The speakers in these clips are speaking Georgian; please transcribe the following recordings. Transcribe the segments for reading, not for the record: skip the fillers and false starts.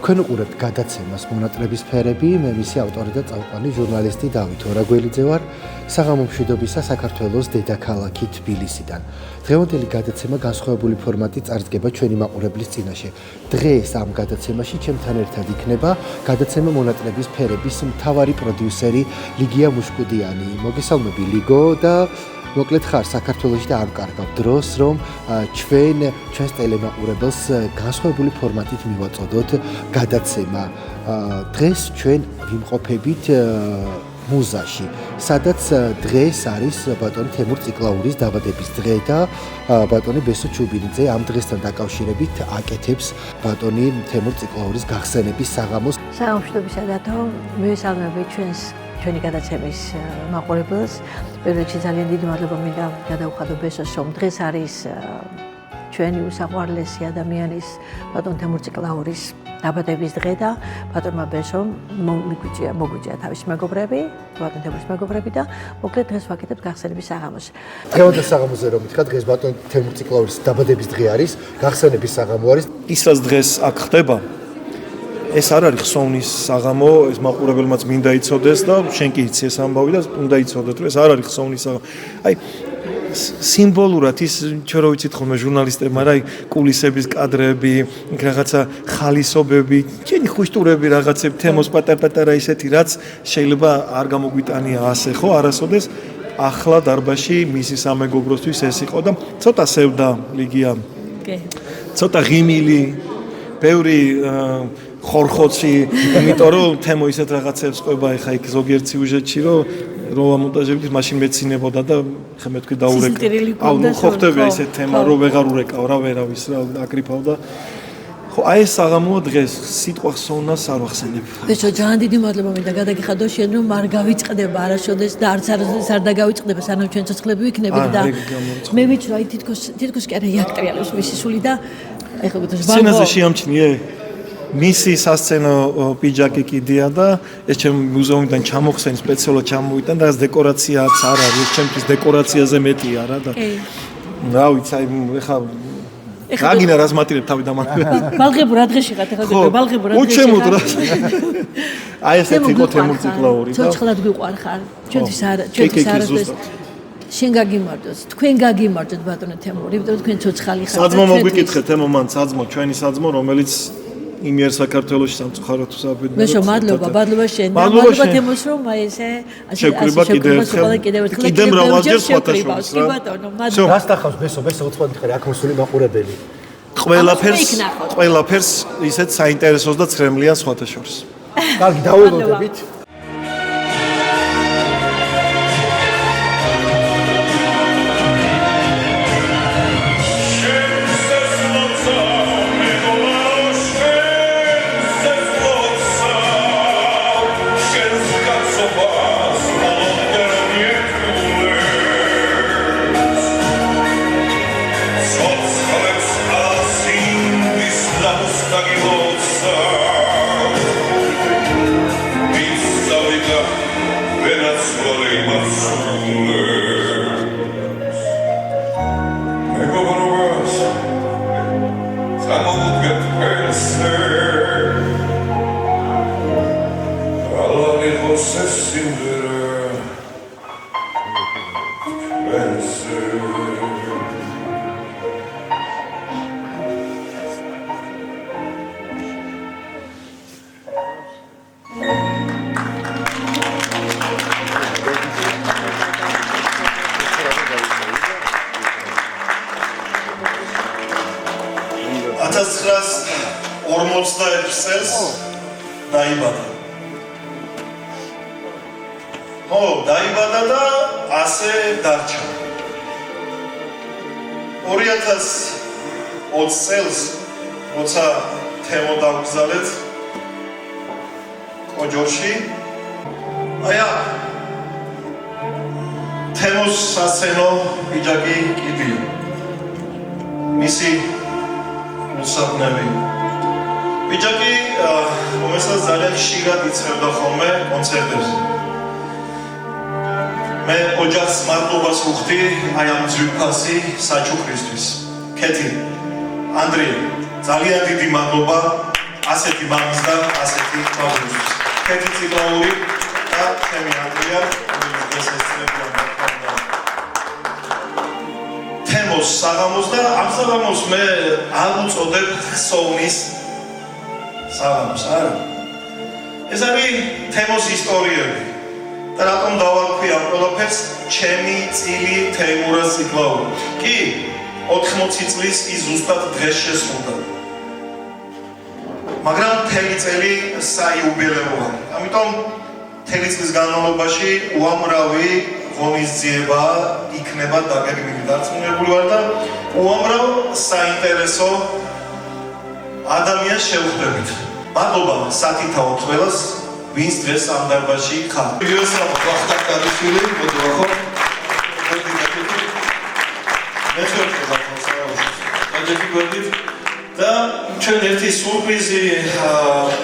თქვენ უყურებთ გადაცემას მონატრების ფერები, მე მისი ავტორი და წამყვანი ჟურნალისტი დავით ორაგველიძე ვარ, საღამო მშვიდობისა საქართველოს დედაქალაქი თბილისიდან. დღევანდელი გადაცემა განსხვავებული ფორმატით წარსდგება ჩვენი მაყურებლის წინაშე. დღეს ამ გადაცემაში ჩემთან ერთად იქნება გადაცემა მონატრების ფერების მთავარი პროდიუსერი ლიგია მუშკუდიანი. მოგესალმები ლიგო და მოკლედ ხარ საქართველოში და არ კარგავ დროს რომ ჩვენს ტელემაყურებელს განსხვავებული ფორმატით მივაწოდოთ გადაცემა. დღეს ჩვენ ვიმყოფებით მუზაში, სადაც დღეს არის ბატონი თემურ ციკლაურის დაბადების დღე და ბატონი ბესო ჩუბინიძე ამ დღესთან დაკავშირებით აკეთებს ბატონი თემურ ციკლაურის გახსენების საღამოს. საღამოშტობისა დათო მივესალმები ჩვენი გადაცემის მაყურებელს. პირველში ძალიან დიდი მადლობა მინდა გადავხადო ბესოს, რომ დღეს არის ჩვენი უსაყვარლესი ადამიანის ბატონ თემურ ციკლაურის დაბადების დღე და ბატონმა ბესომ მოგვიჭია თავის მეგობრები, ბატონ თემურის მეგობრები და მოკლედ დღეს ვაკეთებთ გახსენების საღამოს. დღევანდელ საღამოზე რომ მითხრა, დღეს ბატონ თემურ ციკლაურის დაბადების დღე არის, გახსენების საღამო არის. ის რაც დღეს აქ ხდება, ეს არ არის ხსოვნის საღამო, ეს მაყურებელმაც მინდა იცოდეს და შენ კი იცი ეს ამბავი და უნდა იცოდეთ, რომ ეს არ არის ხსოვნის საღამო. აი სიმბოლურად ის ჩვენ რო ვიცით ხოლმე ჟურნალისტებმა, რა კულისების კადრები, იქ რაღაცა ხალისობები, ჩვენი ხუშტურები რაღაცები, თემოს პატარ-პატარა ისეთი, რაც შეიძლება არ გამოგვიტანია ასე, ხო, არასოდეს ახლა დარბაზში მისი სამეგობროსთვის ეს იყო და ცოტა სევდა ლიგია. კი. ცოტა ღიმილი, ბევრი ხორხოცი, იმიტომ რომ თემო ისეთ რაღაცებს ყვება ეხა იქ ზოგიერთ სიუჟეტში, რომ ამონტაჟებით მაშინ მეცინებოდა და ხა მე თქვი დაურეკა. აუ ხო ხდება ისეთ თემა, რომ ვეღარ ურეკავ რა ვერავის რა აკრიფავ და ხო აი ეს საღამოა დღეს სიტყვა ხსოვნას არ ვახსენებ. ბესო ძალიან დიდი მადლობა მინდა გადაგიხადო შენ რომ არ გავიწყდება არასოდეს და არც არ დაგავიწყდება სანამ ჩვენ ცოცხლები ვიქნებით და მე ვიცი რა თითქოს კი არა იაკტრიალებს მისი სული და ეხლა გეთოს სცენაზე შეამჩნიე მისი სასცენო პიჯაკი კიდია და ეს ჩემ მუზეუმიდან ჩამოხსენი სპეციალურად ჩამოვიტან და ეს დეკორაციაც არ არის, ჩემთვის დეკორაციაზე მეტია რა და რა ვიცი, აი ეხა რაგინა რას მატირებ თავი დამან. ბალღებო რა დღეში ხართ ეხლა ბალღებო რა დღეში. უჩემოდ რა. აი ესეთი იყო თემურ ციკლაური და ცოცხლად გვიყვარ ხარ. ჩვენთვის არის შენ გაგიმარჯოს, თქვენ გაგიმარჯოთ ბატონო თემური, იმიტომ რომ თქვენ ცოცხალი ხართ. საძმო მოგვიკითხეთ თემო მან, საძმო, ჩვენი საძმო, რომელიც იმიერ საქართველოში სამწუხაროდ უსაბედნიერად. ბესო მადლობა შენ. მადლობა თემოს რომ აი ესე შეგვიბრა კიდევ ერთხელ. კიდევ მრავალჯერ სხვათა შორის რა. ბატონო მადლობა. რას დახავს ბესო უცხოელი ხარ აქ მოსული მაყურებელი. ყველაფერს ისეთ საინტერესოს და ცრემლიან სხვათა შორის. კარგი, დავველოდებით. დაიბადა. ხო, დაიბადა და ასე დარჩა. 2020 წელს, როცა თემო დაგზავნეთ ოჯოში, აი თემოს სასცენო პიჯაკი კიდია. მისი უსაბნელი პიჯაკი რომელსაც ძალიან ხშირად იცავდა ხოლმე კონცერტებზე. მე ოჯახს მადლობას ვუხდი აი ამ ძვირფასი საჩუქრისთვის. კეთი, ანდრია, ძალიან დიდი მადლობა ასეთი მამის და ასეთი ბაბუის. კეთი წიგნაური და ჩემი ანდრია, რომელიც ესწრებიან თემოს საღამოს და ამ საღამოს მე არ უწოდებ ხსოვნის საღამოს, არა? ეს არის თემოს ისტორიები. და რატომ დავარქვი ამ ყველაფერს ჩემი წილი თეიმურაზ ციკლაური. კი, 80 წლის ის ზუსტად დღეს შესრულდა. მაგრამ მთელი წელი საიუბილეოა. ამიტომ მთელი წლის განმავლობაში უამრავი ღონისძიება იქნება დაგეგმილი. დარწმუნებული ვარ და უამრავ საინტერესო ადამიანს შევხვდებით. მადლობა სათითაო ყველას, ვინც დღეს ამ დარბაზში ხარ. იოსებ ვახტანგ კადიშვილი, მოდი ვახო. და ჩვენ ერთი სურპრიზი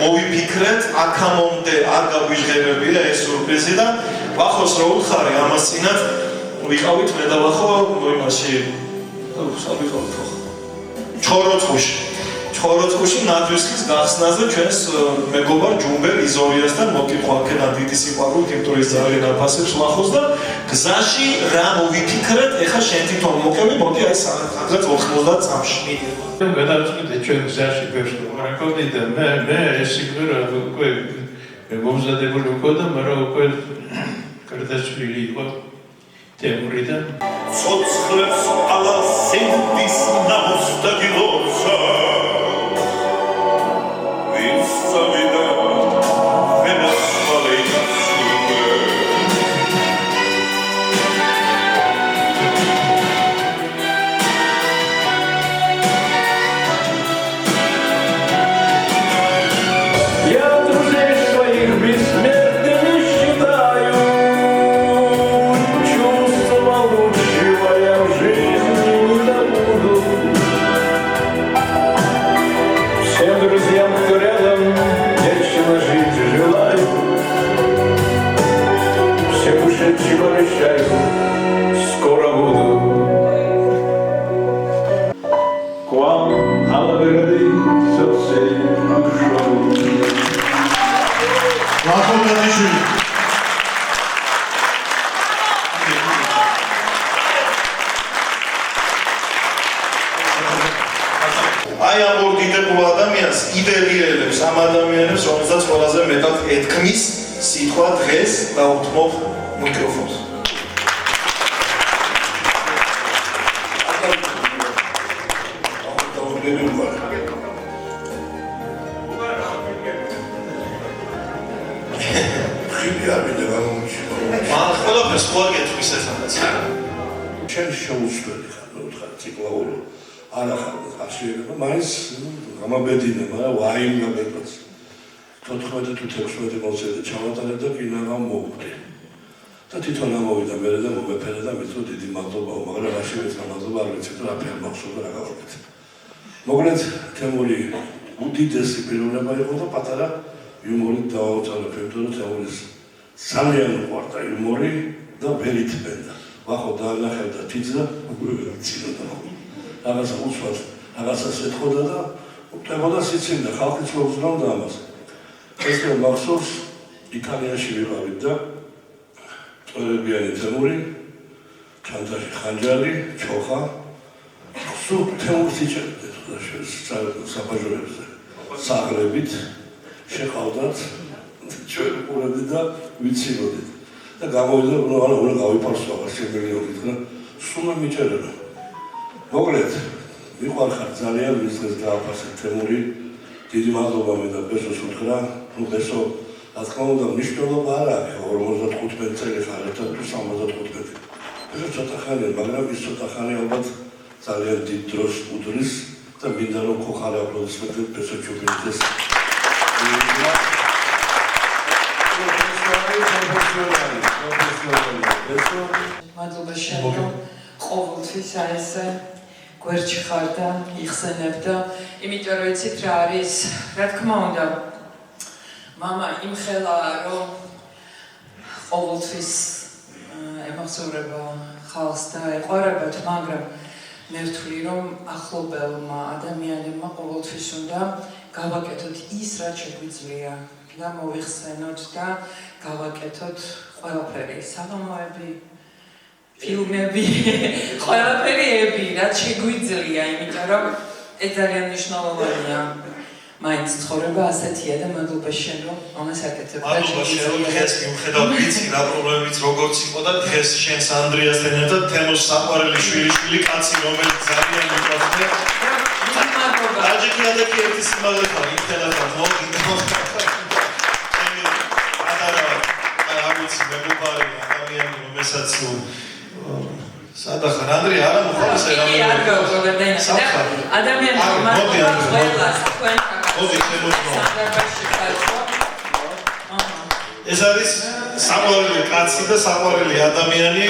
მოვიფიქრეთ, აქამდე არ გაგვიჟღერებია ეს სურპრიზი და ვახოს რო უთხარი ამას წინათ ვიყავით მე და ვახო იმაში ჩხოროწყუში ნაძვისხის გახსნაზე ჩვენს მეგობარ ჯუმბერ იზორიასთან მოკითხვა აქედან დიდი სიყვარულით, იმიტომ ის ძალიან აფასებს ვახოს და გზაში რა მოვიფიქრეთ, ეხლა შენ თვითონ მოკები, მოდი აი სადღაც 90 წამში. გადავწყვიტე ჩვენ გზაში ბევრს ვარაკობდი და მე ეს სიკვდილი უკვე მომზადებული მქონდა, მაგრამ უკვე გარდაცვლილი იყო თემური და ცოცხლებს ალასინდის ნამოსტაგილოცა ვინც წავიდა ვენასვალე იცუდე აი ამ ორ დიდებულ ადამიანს იდელიელებს ამ ადამიანებს, რომელსაც ყველაზე მეტად ეთქმის სიტყვა დღეს და უთმობ მიკროფონს. მან ყველაფერს ხო აკეთვის ესამაც. ჩვენ შეუცვლელი ხარ, მე ვთქარი ციკლაური. არა ხარ გასიერება, მაინც გამაბედინე, მაგრამ ვაიმ გამეწოც. 14 თუ 16 კონცერტი ჩავატარებ და კინაღა მოვხდი. და თვითონ ამოვიდა მე და მომეფერა და მითხრა დიდი მადლობა, მაგრამ რაში მეცხრა მადლობა არ ვიცი თუ რა ფერ მახსოვდა რა გავაკეთე. მოკლედ თემური უდიდესი პიროვნება იყო და პატარა იუმორით დავაუწყალე, იმიტომ რომ თემურის ძალიან უყვარდა იუმორი და ვერ ითმენდა. ვახო დაანახებდა თიძა, ცინოდა. რაღაცა უცბად, რაღაცას ეთქოდა და უყებოდა სიცინდა, ხალხიც მოუზრუნდა ამას. ეს რომ მახსოვს, იტალიაში ვიყავით და წვერებიანი თემური, ჩანთაში ხანჯალი, ჩოხა, სულ თემურს იჭერდა საბაჟოებზე, საღლებით, შეყავდათ, ჩვენ უყურებდით და ვიცილოდით. და გამოვიდა, უნდა გავიფარსო აღარ შემილიონით და სულ მიჭერება. მოკლედ, მიყვარხარ ძალიან ის დღეს დააფასეთ თემური. დიდი მადლობა მე და ბესოს უთხრა, ნუ ბესო, რა თქმა უნდა, მნიშვნელობა არ აქვს, 55 წელი ხარ ერთად თუ 75. ეს ცოტა ხანია, მაგრამ ის ცოტა ხანი ალბათ ძალიან დიდ დროს უდრის და მინდა რომ ხოხარ აპლოდისმენტები ბესო ჩუბინიძეს. მადლობა შენო, ყოველთვის ეს გვერდში ხარ და იხსენებ და იმიტომ რომ იცით რა არის, რა თქმა უნდა, მამა იმხელა რომ ყოველთვის ემახსოვრება ხალხს და ეყვარებათ, მაგრამ მე ვთვლი რომ ახლობელმა ადამიანებმა ყოველთვის უნდა გავაკეთოთ ის, რაც შეგვიძლია და მოვიხსენოთ და გავაკეთოთ ყველაფერი, საღამოები, ფილმები, ყველაფერიები, რაც შეგვიძლია, იმიტომ რომ ეს ძალიან მნიშვნელოვანია. მაინც ცხოვრება ასეთია და მადლობა შენ რომ ამას აკეთებ. მადლობა შენ რომ დღეს მიუხედავად ვიცი რა პრობლემებიც როგორც იყო და დღეს შენს ანდრიასთან ერთად თემოს საყვარელი შვილი კაცი რომელიც ძალიან მიყვარდა. მადლობა. აჯიკი ადაკი ერთი სიმაღლე ხარ, იმხელახარ, მოგინდა. არა ვიცი მეგობარი ადამიანი რომელსაც სადახარ ანდრია არა მოხალისე რა არ გავგებდენა ადამიანი მართლა ყველა თქვენ მოდი შემოწმო ეს არის საყვარელი კაცი და საყვარელი ადამიანი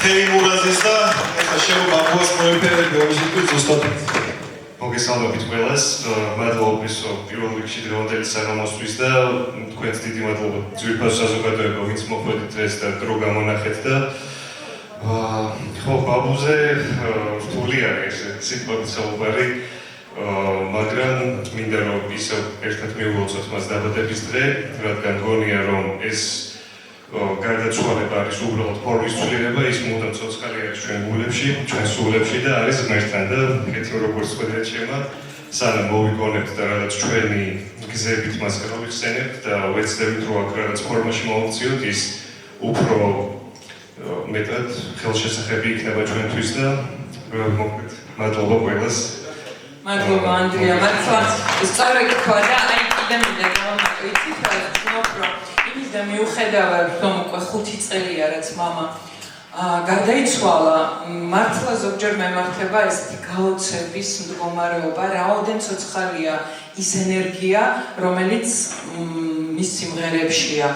თეიმურაზის და ეხლა შენ ბაბუას მოიფერები ოზიტი ზუსტად მოგესალმებით ყველას მადლობა პირველ რიგში დღევანდელი საღამოსთვის და თქვენს დიდი მადლობა ძვირფას საზოგადოება ვინც მოხვედით ეს და დრო გამონახეთ და ხო ბაბუზე რთული არის სიტყვებით საუბარი მაგრამ მინდა რომ ისე ერთად მივულოცოთ მას დაბადების დღე რადგან გონია რომ ეს გარდაცვალება არის უბრალოდ ფორმის ცვლილება ის მუდამ ცოცხალი არის ჩვენ გულებში ჩვენ სულებში და არის ღმერთთან და კეთილ როგორც ხვედრეთ შემა სანამ მოვიგონებთ და რაღაც ჩვენი გზებით მას გავიხსენებთ და ვეცდებით რომ აქ რაღაც ფორმაში მოვაქციოთ ის უფრო მეტად ხელშესახები იქნება ჩვენთვის და მოკლედ მადლობა ყველას მადლობა ანდრია მართლა სწორედ თქვა და აი კიდე მინდა გამოვიცით რა ვთქვათ რომ იმის და მიუხედავად რომ უკვე 5 წელია რაც მამა გარდაიცვალა მართლა ზოგჯერ მემართება ეს გაოცების მდგომარეობა რაოდენ ცოცხალია ის ენერგია რომელიც მის სიმღერებშია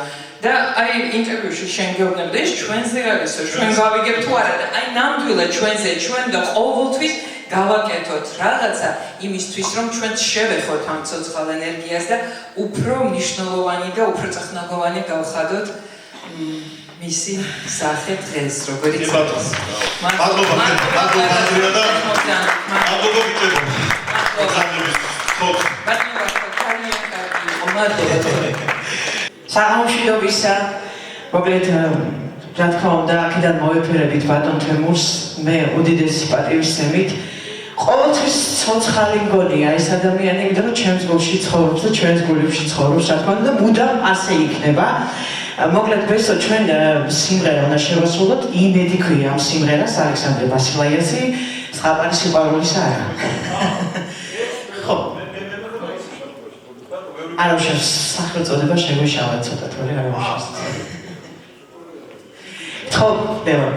და აი ინტერვიუში შენ გეუბნებოდა ეს ჩვენზე არისო ჩვენ გავიგებ თუ არა და აი ნამდვილად ჩვენზე ჩვენ და ყოველთვის გავაკეთოთ რაღაცა იმისთვის რომ ჩვენ შევეხოთ ამ ცოცხალ ენერგიას და უფრო მნიშვნელოვანი და უფრო წახნაგოვანი გავხადოთ მისი სახე დღეს როგორიც მადლობა მადლობა ანდრია და მადლობა ვიტებო მადლობა საღამომშვიდობისა მოკლედ რა თქმა უნდა აქედან მოვეფერებით ბატონ თემურს მე უდიდესი პატივისცემით ყოველთვის ცოცხალი მგონია ეს ადამიანი იმიტომ რომ ჩემს გულში ცხოვრობს და ჩვენს გულებში ცხოვრობს რა თქმა უნდა მუდამ ასე იქნება მოკლედ ბესო ჩვენ სიმღერა უნდა შევასრულოთ იმედი ქვია ამ სიმღერას ალექსანდრე ბასილაიასი ზღაპარი სიყვარულისა არა ხო არა შევს სახელწოდება შეგვიშალა ცოტა თორე არა შევს ხო დევა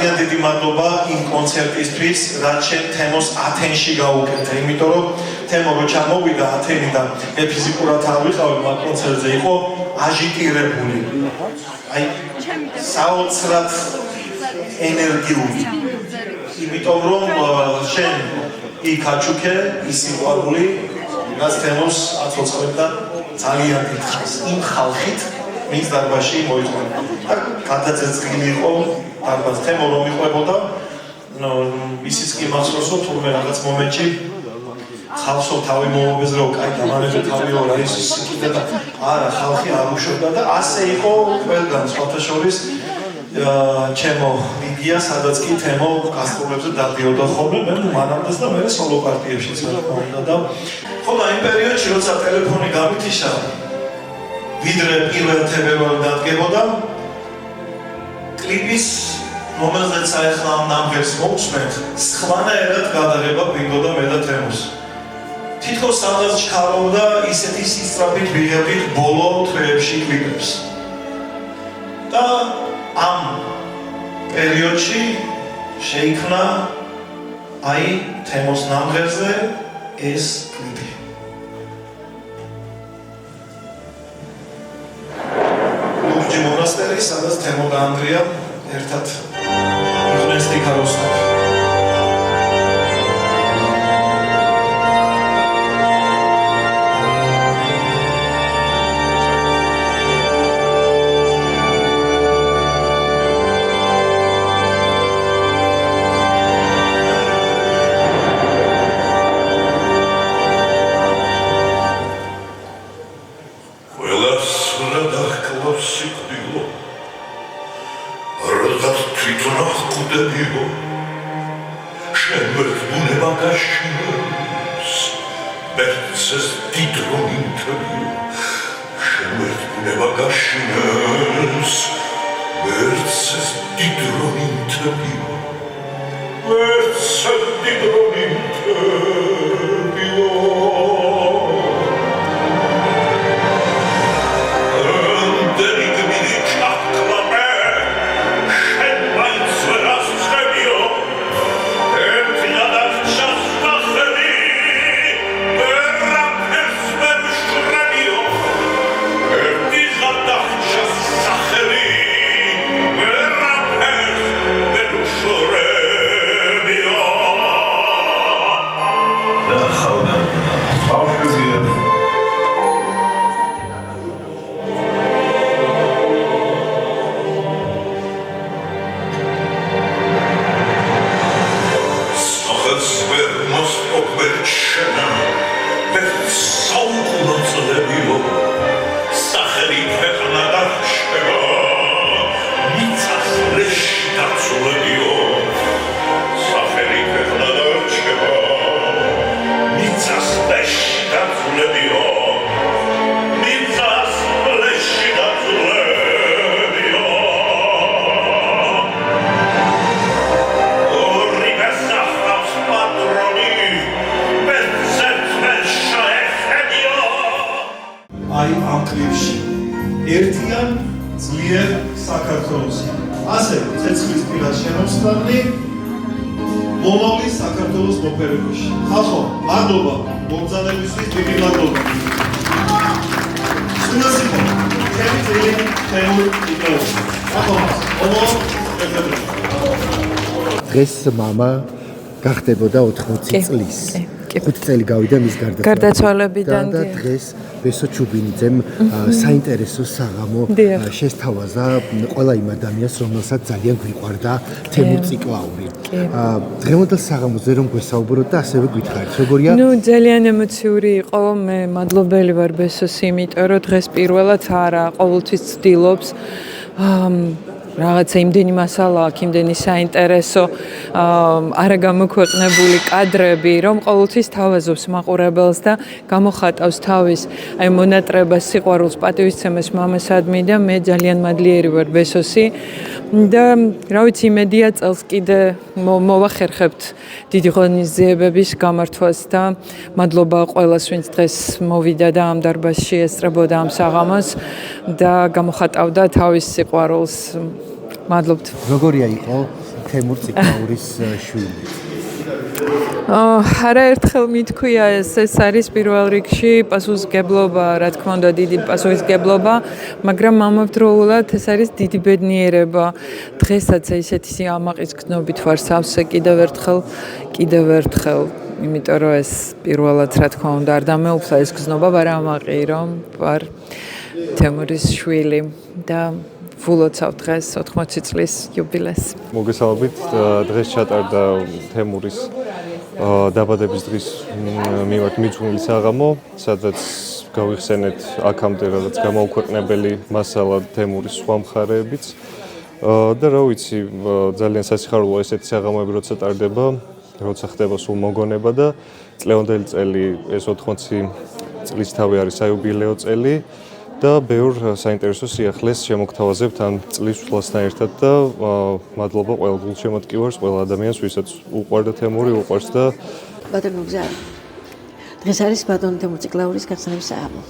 ძალიან დიდი მადლობა იმ კონცერტისთვის, რაც შენ თემოს ათენში გაუკეთე, იმიტომ რომ თემო რო ჩამოვიდა ათენიდან, მე ფიზიკურად არ ვიყავი მაგ კონცერტზე, იყო აჟიტირებული. აი საოცრად ენერგიული. იმიტომ რომ შენ იქ აჩუქე ის სიყვარული, რაც თემოს აცოცხლებდა ძალიან დიდხანს. იმ ხალხით მის დარბაზში მოიყვანა. და გადაწესილი იყო დარბაზ თემო რომ იყვებოდა, ისიც კი მახსოვს რომ თურმე რაღაც მომენტში ხალხო თავი მოუბეზრო, კაი დამანებე თავიო რა ის სიკიდე და არა ხალხი არ უშობდა და ასე იყო ყველგან სხვათა შორის ჩემო იდეა, სადაც კი თემო გასტროლებზე დადიოდა ხოლმე, მე მანამდეც და მე სოლო პარტიებშიც რა თქმა უნდა და ხო და იმ პერიოდში როცა ტელეფონი გამითიშა ვიდრე პირველ თებერვალს დადგებოდა კლიპის რომელზეც ახლა ამ ნამღერს მოვსმენთ, სხვანაირად გადაღება გვინდოდა მე და თემოს. თითქოს სადღაც ჩქარობდა ისეთი სისწრაფით ვიღებდით ბოლო თვეებში კლიპებს. და ამ პერიოდში შეიქმნა აი თემოს ნამღერზე ეს კლიპი. ლურჯი მონასტერი, სადაც თემო და ანდრია ერთად იყვნენ სტიქაროსნები. დღეს მამა გახდებოდა 80 წლის. 5 წელი გავიდა მის გარდაცვალებიდან და დღეს ბესო ჩუბინიძემ საინტერესო საღამო შესთავაზა ყველა იმ ადამიანს, რომელსაც ძალიან გვიყვარდა თემურ ციკლაური. დღევანდელ საღამოზე რომ გვესაუბროთ და ასევე გითხარით, როგორია? ძალიან ემოციური იყო, მე მადლობელი ვარ ბესოს, იმიტომ რომ დღეს პირველად არა, ყოველთვის ცდილობს რაღაცა იმდენი მასალა აქვს, იმდენი საინტერესო არა გამოქვეყნებული კადრები, რომ ყოველთვის თავაზობს მაყურებელს და გამოხატავს თავის აი მონატრებას, სიყვარულს, პატივისცემას მამასადმი და მე ძალიან მადლიერი ვარ ბესოსი და რა ვიცი, იმედია წელს კიდე მოვახერხებთ დიდი ღონისძიებების გამართვას და მადლობა ყველას, ვინც დღეს მოვიდა და ამ დარბაზში ესწრებოდა ამ საღამოს და გამოხატავდა თავის სიყვარულს. მადლობთ. როგორია იყო თემურ ციკლაურის შვილი? არაერთხელ მithქვია ეს არის პირველ რიგში პასუხისმგებლობა, რა თქმა უნდა, დიდი პასუხისმგებლობა, მაგრამ ამავდროულად ეს არის დიდი ბედნიერება. დღესაც ესეთი სიამაყის გზნობით ვარ სავსე კიდევ ერთხელ, იმიტომ რომ ეს პირველად რა თქმა უნდა არ დამეუფლა ეს გზნობა ვარამაყი, რომ ვარ თემურის შვილი და ვულოცავ დღეს 80 წლის იუბილეს. მოგესალმებით, დღეს ჩატარდა თემურის დაბადების დღის მიმართ მიძღვნილი საღამო, სადაც გავიხსენეთ აქამდე რაღაც გამოუქვეყნებელი მასალა თემურის სხვა მხარეებიც. და რა ვიცი, ძალიან სასიხარულოა ესეთი საღამოები, როცა ტარდება, როცა ხდება სულ მოგონება და წლევანდელი წელი ეს 80 წლისთავი არის საიუბილეო წელი. და ბევრ საინტერესო სიახლეს შემოგთავაზებთ ამ წლის სვლასთან ერთად და მადლობა ყველა გულშემატკივარს, ყველა ადამიანს, ვისაც უყვარდა თემური, უყვარს და ბატონო გზა. დღეს არის ბატონო თემურ ციკლაურის გახსნების საღამო.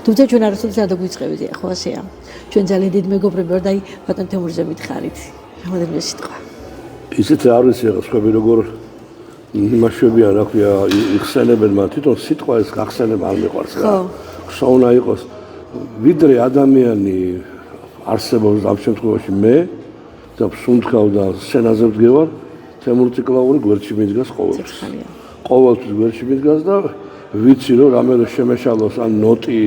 თუმცა ჩვენ არასოდეს არ დაგვიწყებით, ხო ასეა. ჩვენ ძალიან დიდ მეგობრები ვართ და აი ბატონო თემურზე მითხარით. რამოდენიმე სიტყვა. ისეთ არ ვიცი რა სხვები როგორ იმაშვებიან, რა ქვია, იხსენებენ მათ, თვითონ სიტყვა ეს გახსენება არ მიყვარს რა. ხო უნდა იყოს ვიდრე ადამიანი არსებობს ამ შემთხვევაში მე და სუნთქავ და სცენაზე ვდგევარ, თემურ ციკლაური გვერდში მიდგას ყოველთვის. ყოველთვის გვერდში მიდგას და ვიცი რომ რამე რო შემეშალოს ან ნოტი,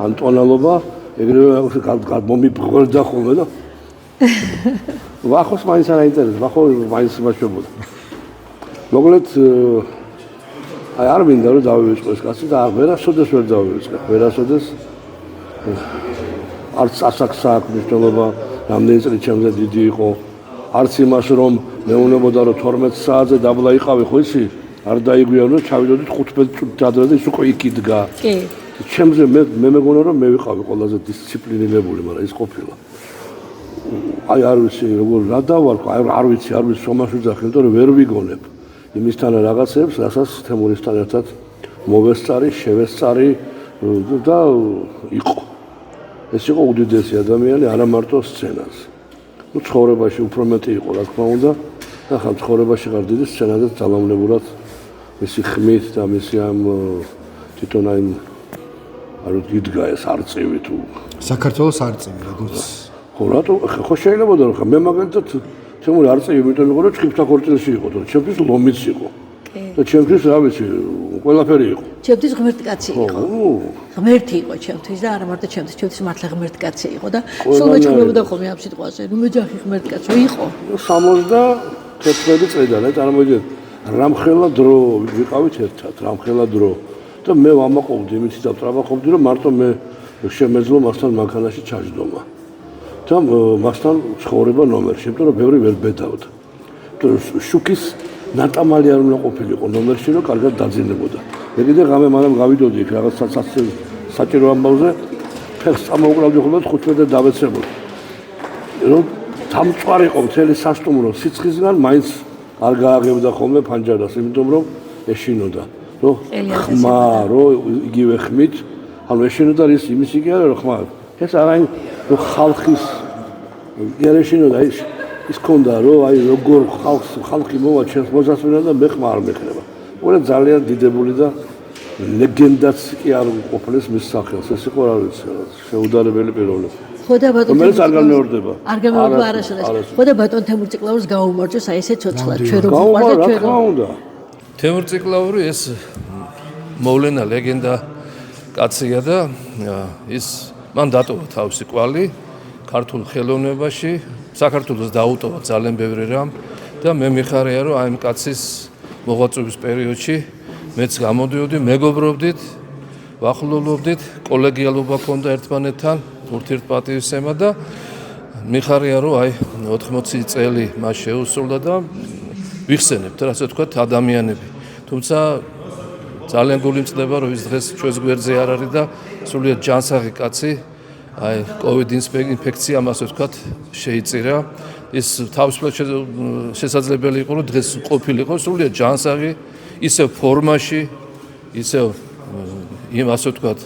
ან ტონალობა, ეგრევე მომიბღვრდა ხოლმე და ვახოს მაინც არ აინტერესებს, ვახო მაინც იმაშვებოდა. მოკლედ აი არ მინდა რომ დავივიწყო ეს კაცი და ვერასოდეს ვერ დავივიწყე, ვერასოდეს არც ასაკს აქვს მნიშვნელობა, რამდენი წელი ჩემზე დიდი იყო, არც იმას რომ მეუნებოდა რომ 12 საათზე დაბლა იყავი, ხო იცი? არ დაიგვიანო, ჩავიდოდით 15 წუთი ადრე და ის უკვე იქ იდგა. კი. ჩემზე მე მეგონა რომ მე ვიყავი ყველაზე დისციპლინირებული, მაგრამ ის ყოფილა. აი არ ვიცი როგორ რა დავარქვა, არ ვიცი სომას ვიძახი, იმიტომ რომ ვერ ვიგონებ იმისთან რაღაცებს, რასაც თემურისთან ერთად მოვესწარი, შევესწარი და იყო. ეს იყო უდიდესი ადამიანი, არა მარტო სცენაზე. ნუ ცხოვრებაში უფრო მეტი იყო, რა თქმა უნდა, და ხა ცხოვრებაში ხარ დიდი სცენაზე ძალაუნებურად მისი ხმით და მისი ამ თვითონ აი არ იდგა ეს არწივი თუ საქართველოს არწივი როგორც ხო რატო ხო შეიძლება და ხა მე მაგალითად თემური არწივი იმიტომ იყო რომ ჩხიფთა ქორწილში იყო და ჩემთვის ლომიც იყო. და ჩემთვის რა ვიცი, ყველაფერი იყო. ჩემთვის ღმერთი კაცი იყო. ღმერთი იყო ჩემთვის და არა მარტო ჩემთვის მართლა ღმერთი კაცი იყო და სულ მეჩხუბებოდა ხოლმე ამ სიტყვაზე, რომ მეჯახი ღმერთი კაცი იყო. 74 წლიდან, წარმოვიდგინეთ, რამხელა დრო ვიყავით ერთად, რამხელა დრო. და მე ვამაყობდი, იმით დავტრაბახობდი, რომ მარტო მე შემეძლო მასთან მანქანაში ჩაჯდომა. და მასთან ცხოვრება ნომერში, იმიტომ რომ ბევრი ვერ ბედავდა. შუქის ნატამალი არ უნდა ყოფილიყო ნომერში, რომ კარგად დაძინებოდა. მე კიდე ღამე მანამ გავიდოდი იქ რაღაც საჭირო ამბავზე, ფეხს წამოუკრავდი ხოლმე 15-ზე დავეცებოდი. რომ დამწვარიყო მთელი სასტუმრო სიცხისგან, მაინც არ გააღებდა ხოლმე ფანჯარას, იმიტომ რომ ეშინოდა. რომ ხმა, რომ იგივე ხმით, ანუ ეშინოდა იმის იგი არა, რომ ხმა. ეს არაინ ხალხის გარეშინოდა ის ქონდა რომ აი როგორ ხალხი მოვა ჩემს მოსასვლელად და მე ხმა არ მექნება. უბრალოდ ძალიან დიდებული და ლეგენდაც კი არ ყოფილის მის სახელს. ეს იყო რა ვიცი, შეუდარებელი პიროვნება. ხო და ბატონ რომელიც არ განმეორდება. არ განმეორდება არასოდეს. ხო და ბატონ თემურ ციკლაურს გაუმარჯოს აი ესე ცოცხლად ჩვენ რომ ვიყავდა ჩვენ. თემურ ციკლაური ეს მოვლენა ლეგენდა კაცია და ის მან დატოვა თავისი კვალი ქართულ ხელოვნებაში, საქართველოს დაუტოვა ძალიან ბევრი რამ და მე მიხარია რომ აი ამ კაცის მოღვაწეობის პერიოდში მეც გამოდიოდი, მეგობრობდით, ვახლობდით, კოლეგიალობა ჰქონდა ერთმანეთთან, ურთიერთპატივისცემა და მიხარია რომ აი 80 წელი მას შეუსრულდა და ვიხსენებთ, ასე ვთქვათ, ადამიანები. თუმცა ძალიან გულიმწდება რომ ის დღეს ჩვენს გვერდზე არ არის და სრულიად ჯანსაღი კაცი აი COVID ინფექციამ ასე ვთქვათ შეიწირა. ის თავისუფლად შესაძლებელი იყო რომ დღეს ყოფილიყო სრულიად ჯანსაღი, ისევ ფორმაში, ისევ იმ ასე ვთქვათ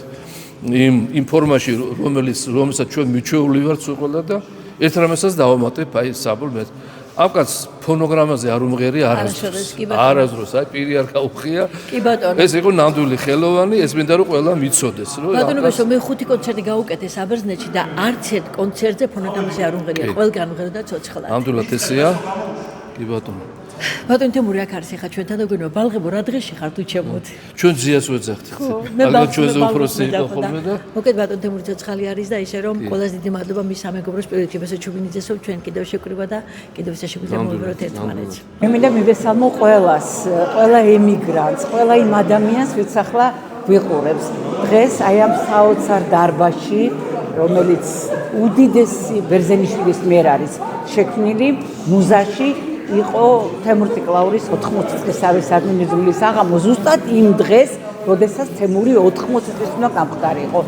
იმ ფორმაში რომელსაც ჩვენ მიჩვეული ვართ სულ ყველა და ერთ რამესაც დავამატებ აი საბოლოოდ ამ კაცს ფონოგრამაზე არ უმღერი არასდროს, კი ბატონო. არასდროს, აი პირი არ გაუხია. კი ბატონო. ეს იყო ნამდვილი ხელოვანი, ეს მინდა რომ ყველა მიცოდეს, რომ ბატონებო, მე 5 კონცერტი გავუკეთე საბერძნეთში და არც ერთ კონცერტზე ფონოგრამაზე არ უმღერია, ყველგან უმღეროდა ცოცხლად. ნამდვილად ესეა. კი ბატონო. ბატონო თემური აქ არის ხა ჩვენთან და გვინო ბალღებო რა დღეში ხარ თუ ჩემოდი. ჩვენ ძიას ვეძახდით. მე ალბათ ჩვენზე უფროსი იყო ხოლმე და მოკეთ ბატონო თემური ცოცხალი არის და ისე რომ ყველაზე დიდი მადლობა მის სამეგობროს პირიქით ბესო ჩუბინიძესო ჩვენ კიდევ შეკრიბა და კიდევ ისე შეგვიძლია მოვიბეროთ ერთმანეთს. მე მინდა მივესალმო ყველას, ყველა ემიგრანტს, ყველა იმ ადამიანს, ვინც ახლა ვიყურებს. დღეს აი ამ საოცარ დარბაზში, რომელიც უდიდესი ბერძენიშვილის მიერ არის შექმნილი მუზაში იყო თემურ ციკლაურის 80 წლისავე საგმინძურული საღამო ზუსტად იმ დღეს, როდესაც თემური 80 წლის უნდა გამხდარიყო.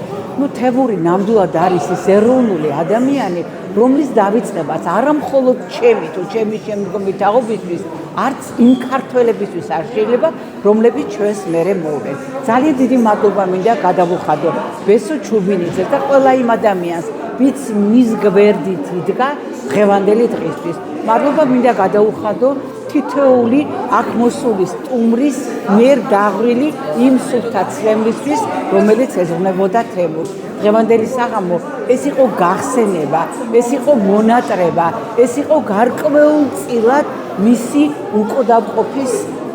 თემური ნამდვილად არის ის ეროვნული ადამიანი, რომლის დავიწყებაც არა მხოლოდ ჩემი თუ ჩემი შემდგომი თაობისთვის, არც იმ ქართველებისთვის არ შეიძლება, რომლებიც ჩვენს მერე მოვლენ. ძალიან დიდი მადლობა მინდა გადავუხადო ბესო ჩუბინიძეს და ყველა იმ ადამიანს, ვინც მის გვერდით იდგა დღევანდელი დღისთვის. მადლობა მინდა გადაუხადო თითოეული აქ მოსული სტუმრის მიერ დაღვრილი იმ სუფთა ცემლისთვის, რომელიც ეძღვნებოდა თემურს. დღევანდელი საღამო ეს იყო გახსენება, ეს იყო მონატრება, ეს იყო გარკვეულწილად მისი უკოდავყოფის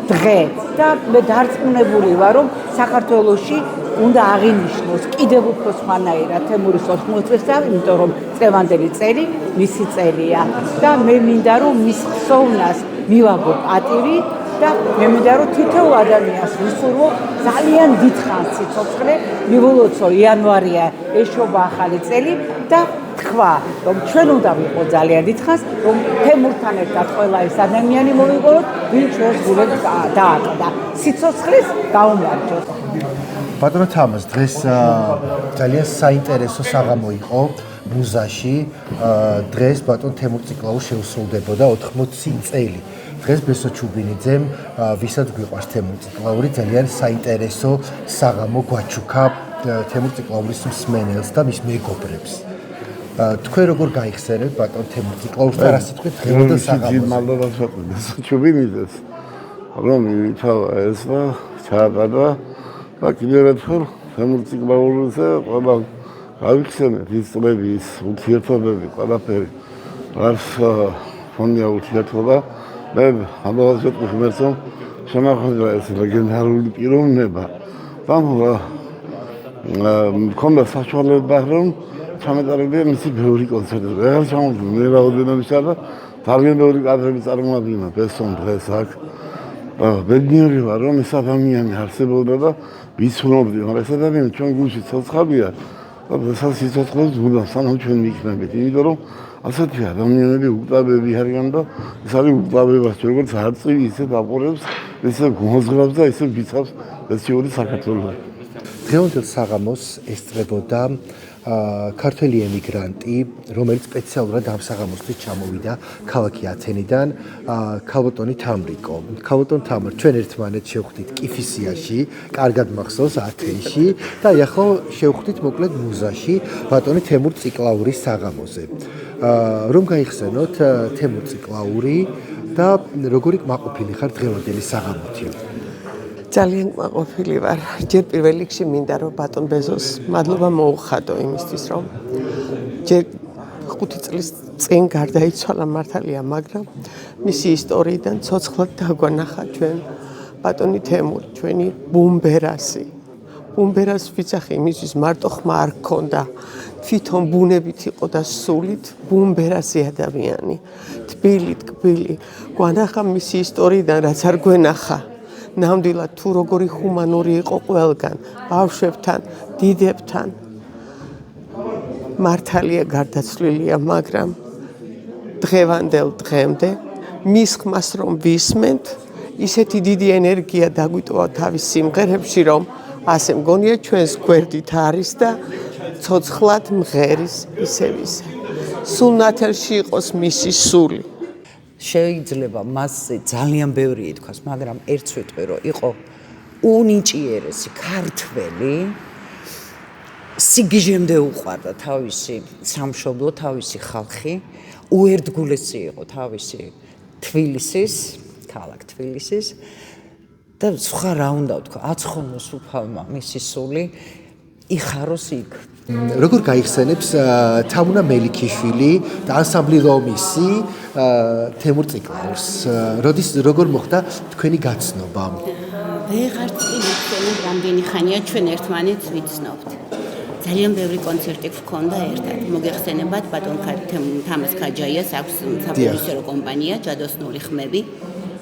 დღე და მე დარწმუნებული ვარ, რომ საქართველოში უნდა აღინიშნოს კიდევ უფრო სხვანაირად თემურის 80 წელსავე, იმიტომ რომ წლევანდელი წელი მისი წელია და მე მინდა რომ მის ხსოვნას მივაგო პატივი და მე მინდა რომ თითოეულ ადამიანს ვისურვო ძალიან დიდხანს სიცოცხლე, მივულოცო იანვარია ეშობა ახალი წელი და თქვა რომ ჩვენ უნდა ვიყო ძალიან დიდხანს, რომ თემურთან ერთად ყველა ეს ადამიანი მოვიყოლოთ, ვინ ჩვენს გულებს დააკდა. სიცოცხლეს გაუმარჯოთ. ბატონო თამაზ, დღეს ძალიან საინტერესო საღამო იყო მუზაში. დღეს ბატონ თემურ ციკლაურს შეუსრულდებოდა 80 წელი. დღეს ბესო ჩუბინიძემ, ვისაც გვიყვარს თემურ ციკლაური, ძალიან საინტერესო საღამო გვაჩუქა თემურ ციკლაურის მსმენელს და მის მეგობრებს. თქვენ როგორ გაიხსენებთ ბატონ თემურ ციკლაურს და რა სიტყვით დღევანდელ საღამოზე? მადლობა ბესო ჩუბინიძეს, რომ ითავა ეს და ჩააბარა და კიდევ ერთხელ თემურ ციკლაურზე ყველა გავიხსენეთ ის წლები, ის ურთიერთობები, ყველაფერი, რაც ფონია ურთიერთობა. მე ამბავს ვეტყვი ღმერთს, რომ შემახვედრა ეს ლეგენდარული პიროვნება და მქონდა საშუალება, რომ ჩამეტარებია მისი ბევრი კონცერტი. აღარ ჩამოვიდი მე რაოდენობისა და ძალიან ბევრი კადრები წარმოადგინა ბესომ დღეს აქ. ბედნიერი ვარ, რომ ეს ადამიანი არსებობდა და ვიცნობდი, მაგრამ ეს ადამიანი ჩვენ გულში ცოცხალია და ესაც სიცოცხლეს უნდა სანამ ჩვენ მიქნებით, იმიტომ რომ ასეთი ადამიანები უკტაბები არიან და ეს არის უკტაბებას, როგორც არწივი ისე დაყურებს, ისე გმოზღრავს და ისე ვიცავს ესეული საქართველოს. დღევანდელ საღამოს ესწრებოდა ქართველი ემიგრანტი, რომელიც სპეციალურად ამ საღამოსთვის ჩამოვიდა ქალაქი ათენიდან, ქალბატონი თამრიკო. ქალბატონ თამარ, ჩვენ ერთმანეთს შევხვდით კიფისიაში, კარგად მახსოვს ათენში და ახლა შევხვდით მოკლედ მუზაში, ბატონი თემურ ციკლაურის საღამოზე. რომ გაიხსენოთ თემურ ციკლაური და როგორი კმაყოფილი ხარ დღევანდელი საღამოთი? ძალიან კმაყოფილი ვარ. ჯერ პირველ რიგში მინდა რომ ბატონ ბეზოს მადლობა მოუხადო იმისთვის, რომ ჯერ 5 წლის წინ გარდაიცვალა მართალია, მაგრამ მისი ისტორიიდან ცოცხლად დაგვანახა ჩვენ ბატონი თემური, ჩვენი ბუმბერასი. ბუმბერას ვიცახი იმისთვის მარტო ხმა არ ქონდა. თვითონ ბუნებით იყო და სულით ბუმბერასი ადამიანი. თბილი, ტკბილი, გვანახა მისი ისტორიიდან რაც არ გვენახა. ნამდვილად თუ როგორი ჰუმანური იყო ყველგან, ბავშვებთან, დიდებთან. მართალია გარდაცვლილია, მაგრამ დღევანდელ დღემდე მის ხმას რომ ვისმენთ, ისეთი დიდი ენერგია დაგვიტოვა თავის სიმღერებში, რომ ასე მგონია ჩვენს გვერდით არის და ცოცხლად მღერის ისევ ისე. სულ ნათელში იყოს მისი სული. შეიძლება მასზე ძალიან ბევრი ითქვას, მაგრამ ერთს ვიტყვი, რომ იყო უნიჭიერესი ქართველი, სიგიჟემდე უყვარდა თავისი სამშობლო, თავისი ხალხი, უერთგულესი იყო თავისი თბილისის, ქალაქ თბილისის და სხვა რა უნდა ვთქვა, აცხოვნოს უფალმა მისი სული იხაროს იქ. როგორ გაიხსენებს თამუნა მელიქიშვილი და ანსამბლი ლომისი თემურ ციკლაურს? როგორ მოხდა თქვენი გაცნობა? ვეღარც კი ვიცნობ, რამდენი ხანია ჩვენ ერთმანეთს ვიცნობთ. ძალიან ბევრი კონცერტი გვქონდა ერთად. მოგეხსენებათ ბატონ თამაზ ქაჯაიას აქვს საპროდიუსერო კომპანია ჯადოსნური ხმები.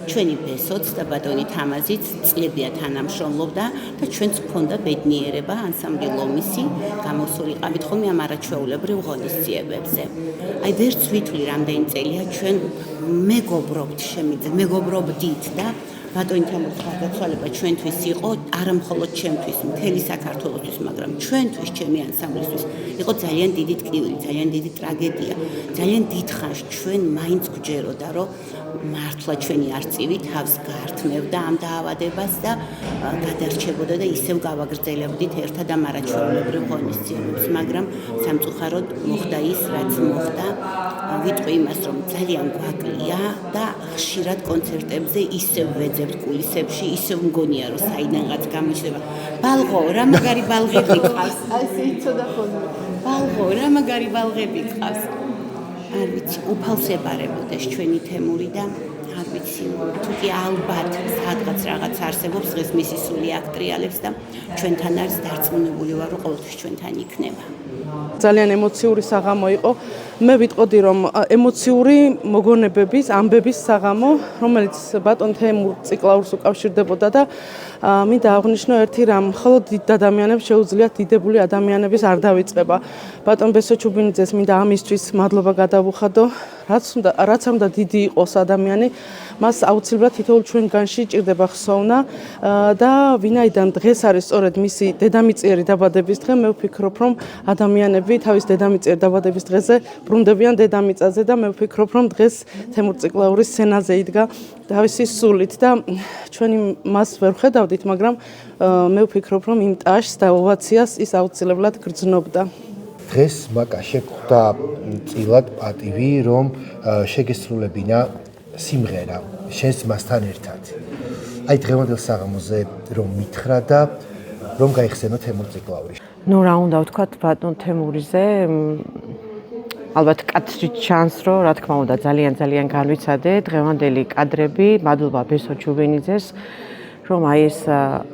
ჩვენი ბესოც და ბატონი თამაზიც წლებია თანამშრომლობდა და ჩვენც გვქონდა ბედნიერება ანსამბლი ლომისი გამოსულიყავით ხოლმე ამ არაჩვეულებრივ ღონისძიებებზე. აი ვერც ვითვლი რამდენი წელია ჩვენ მეგობრობდით და ბატონი თამაზის გარდაცვალება ჩვენთვის იყო არა მხოლოდ ჩემთვის, მთელი საქართველოსთვის, მაგრამ ჩვენთვის, ჩემი ანსამბლისთვის იყო ძალიან დიდი ტკივილი, ძალიან დიდი ტრაგედია. ძალიან დიდხანს ჩვენ მაინც გვჯეროდა, რომ მართლა ჩვენი არწივი თავს გაართმევდა ამ დაავადებას და გადარჩებოდა და ისევ გავაგრძელებდით ერთად ამ არაჩვეულებრივ ღონისძიებებს, მაგრამ სამწუხაროდ მოხდა ის, რაც მოხდა. ვიტყვი იმას, რომ ძალიან გვაკლია და ხშირად კონცერტებზე ისევ ვეძებთ კულისებში, ისევ მგონია, რომ საიდანღაც გამოჩნდება. ბალღო, რა მაგარი ბალღები ყავს. აი ესე იცოდა ხოლმე. ბალღო, რა მაგარი ბალღები ყავს. არ ვიცი, უფალს ებარებოდეს ჩვენი თემური და არ ვიცი, თუ კი ალბათ სადღაც რაღაც არსებობს, დღეს მისი სული აქტრიალებს და ჩვენთან არის დარწმუნებული ვარ, რომ ყოველთვის ჩვენთან იქნება. ძალიან ემოციური საღამო იყო. მე ვიტყოდი, რომ ემოციური მოგონებების, ამბების საღამო, რომელიც ბატონ თემურ ციკლაურს უკავშირდებოდა და მინდა აღვნიშნო ერთი რამ, მხოლოდ დიდ ადამიანებს შეუძლიათ დიდებული ადამიანების არ დავიწყება. ბატონ ბესო ჩუბინიძეს მინდა ამისთვის მადლობა გადავუხადო, რაც უნდა დიდი იყოს ადამიანი, მას აუცილებლად თითოეულ ჩვენგანში ჭირდება ხსოვნა და ვინაიდან დღეს არის სწორედ მისი დედამიწიერი დაბადების დღე, მე ვფიქრობ, რომ ადამიანები თავის დედამიწიერ დაბადების დღეზე ბრუნდებიან დედამიწაზე და მე ვფიქრობ, რომ დღეს თემურ ციკლაურის სცენაზე იდგა თავისი სულით და ჩვენი მას ვერ ხედავდით, მაგრამ მე ვფიქრობ, რომ იმ ტაშს და ოვაციას ის აუცილებლად გრძნობდა. დღეს მაკა შეგვხვდა წილად პატივი, რომ შეგესრულებინა სიმღერა შენს მასთან ერთად. აი დღევანდელ საღამოზე რომ მითხრა და რომ გაიხსენო თემურ ციკლაური. ნუ რა უნდა ვთქვათ ბატონ თემურიზე, ალბათ კაცრით ჩანს, რომ რა თქმა უნდა ძალიან განვიცადე დღევანდელი კადრები, მადლობა ბესო ჩუბინიძეს, რომ აი ეს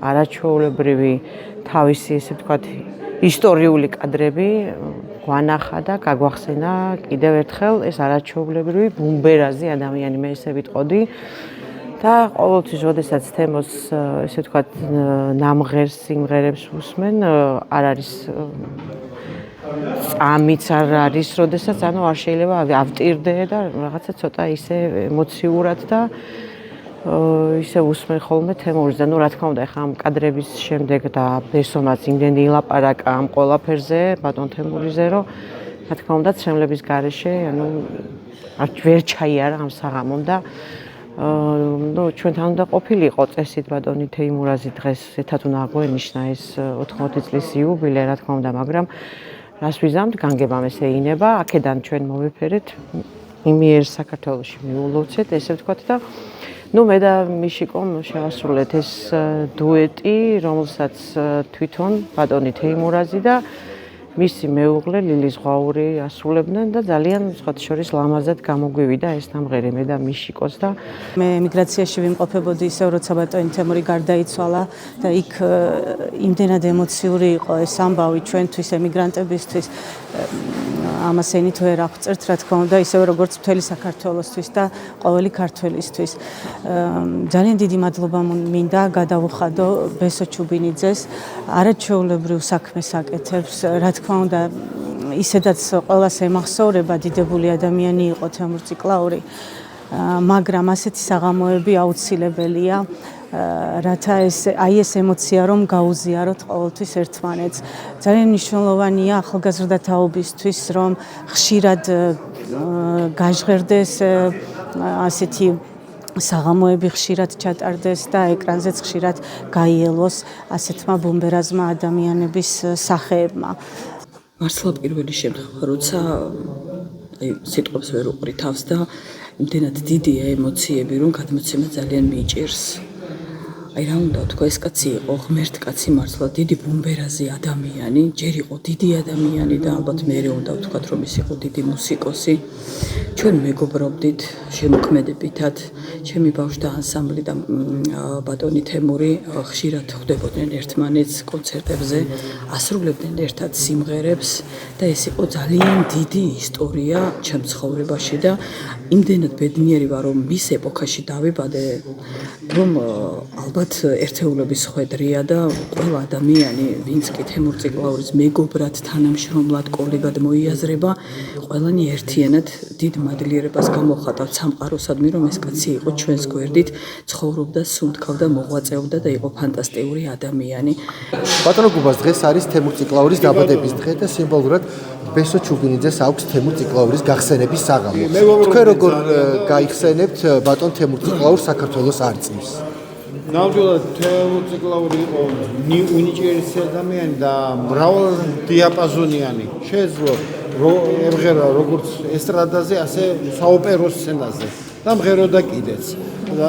არაჩვეულებრივი თავისი ესე ვთქვათ ისტორიული კადრები გვანახა და გაგვახსენა კიდევ ერთხელ ეს არაჩვეულებრივი ბუმბერაზი ადამიანი, მე ესე ვიტყოდი. და ყოველთვის, როდესაც თემოს ესე ვთქვათ ნამღერ სიმღერებს უსმენ, არ არის წამიც არ არის, როდესაც არ შეიძლება ავტირდე და რაღაცა ცოტა ისე ემოციურად და ისე უსმენ ხოლმე თემურს და ნუ რა თქმა უნდა ახლა ამ კადრების შემდეგ და ბესომაც იმდენი ილაპარაკა ამ ყველაფერზე ბატონ თემურიზე, რომ რა თქმა უნდა ცემლების გარეშე არ ვერ ჩაიარა ამ საღამომ და ნუ ჩვენთან უნდა ყოფილიყო წესით ბატონი თეიმურაზი დღეს ერთად უნდა აღვენიშნა ეს 80 წლის იუბილე, რა თქმა უნდა, მაგრამ რას ვიზამთ, განგებამ ესე ინება, აქედან ჩვენ მოვიფერეთ, იმიერ საქართველოში მიულოცეთ, ესე ვთქვათ და ნუ მე და მიშიკომ შევასრულეთ ეს დუეტი, რომელსაც თვითონ ბატონი თეიმურაზი და მისი მეუღლე ლილი ზღვაური ასრულებდნენ და ძალიან სხვათა შორის ლამაზად გამოგვივიდა ეს ნამღერი მე და მიშიკოს და მე ემიგრაციაში ვიმყოფებოდი ისევ, როცა ბატონი თემური გარდაიცვალა და იქ იმდენად ემოციური იყო ეს ამბავი ჩვენთვის ემიგრანტებისთვის. ამას ენით ვერ აღწერთ, რა თქმა უნდა, ისევე როგორც მთელი საქართველოსთვის და ყოველი ქართველისთვის. ძალიან დიდი მადლობა მინდა გადავუხადო ბესო ჩუბინიძეს, არაჩვეულებრივ საქმეს აკეთებს, რა თქმა უნდა, ისედაც ყველას ემახსოვრება, დიდებული ადამიანი იყო თემურ ციკლაური, მაგრამ ასეთი საღამოები აუცილებელია. რათა ეს ემოცია რომ გაუზიაროთ ყოველთვის ერთმანეთს. ძალიან მნიშვნელოვანია ახალგაზრდა თაობისთვის, რომ ხშირად გაჟღერდეს ასეთი საღამოები ხშირად ჩატარდეს და ეკრანზეც ხშირად გაიელოს ასეთმა ბომბერაზმა ადამიანების სახეებმა. მართლა პირველი შემთხვევა, როცა სიტყვებს ვერ უყრი თავს და იმდენად დიდია ემოციები, რომ გადმოცემა ძალიან მიჭირს. აი რა უნდა თქვა, ეს კაცი იყო ღმერთ კაცი მართლა დიდი ბომბერაზი ადამიანი, ჯერ იყო დიდი ადამიანი და ალბათ მეორე უნდა ვთქვათ, რომ ის იყო დიდი მუსიკოსი. ჩვენ მეგობრობდით შემოქმედებითად, ჩემი ბავშვთა ანსამბლი და ბატონი თემური ხშირად ხვდებოდნენ ერთმანეთს კონცერტებზე, ასრულებდნენ ერთად სიმღერებს და ეს იყო ძალიან დიდი ისტორია ჩემ ცხოვრებაში და იმდენად ბედნიერი ვარ, რომ მის ეპოქაში დავიბადე, რომ ალბათ ერთეულების ხვედრია და ყველა ადამიანი, ვინც კი თემურ ციკლაურის მეგობრად, თანამშრომლად, კოლეგად მოიაზრება, ყველანი ერთიანად დიდ მადლიერებას გამოხატავთ სამყაროსადმი, რომ ეს კაცი იყო ჩვენს გვერდით, ცხოვრობდა, სუნთქავდა, მოღვაწეობდა და იყო ფანტასტიკური ადამიანი. ბატონო გუბას, დღეს არის თემურ ციკლაურის დაბადების დღე და სიმბოლურად ბესო ჩუბინიძეს აქვს თემურ ციკლაურის გახსენების საღამო. თქვენ როგორ გაიხსენებთ ბატონ თემურ ციკლაურს საქართველოს არწივს? ნამდვილად თემურ ციკლაური იყო უნიჭიერი ადამიანი და მრავალ დიაპაზონიანი. შეეძლო ემღერა როგორც ესტრადაზე, ასე საოპერო სცენაზე და მღეროდა კიდეც. და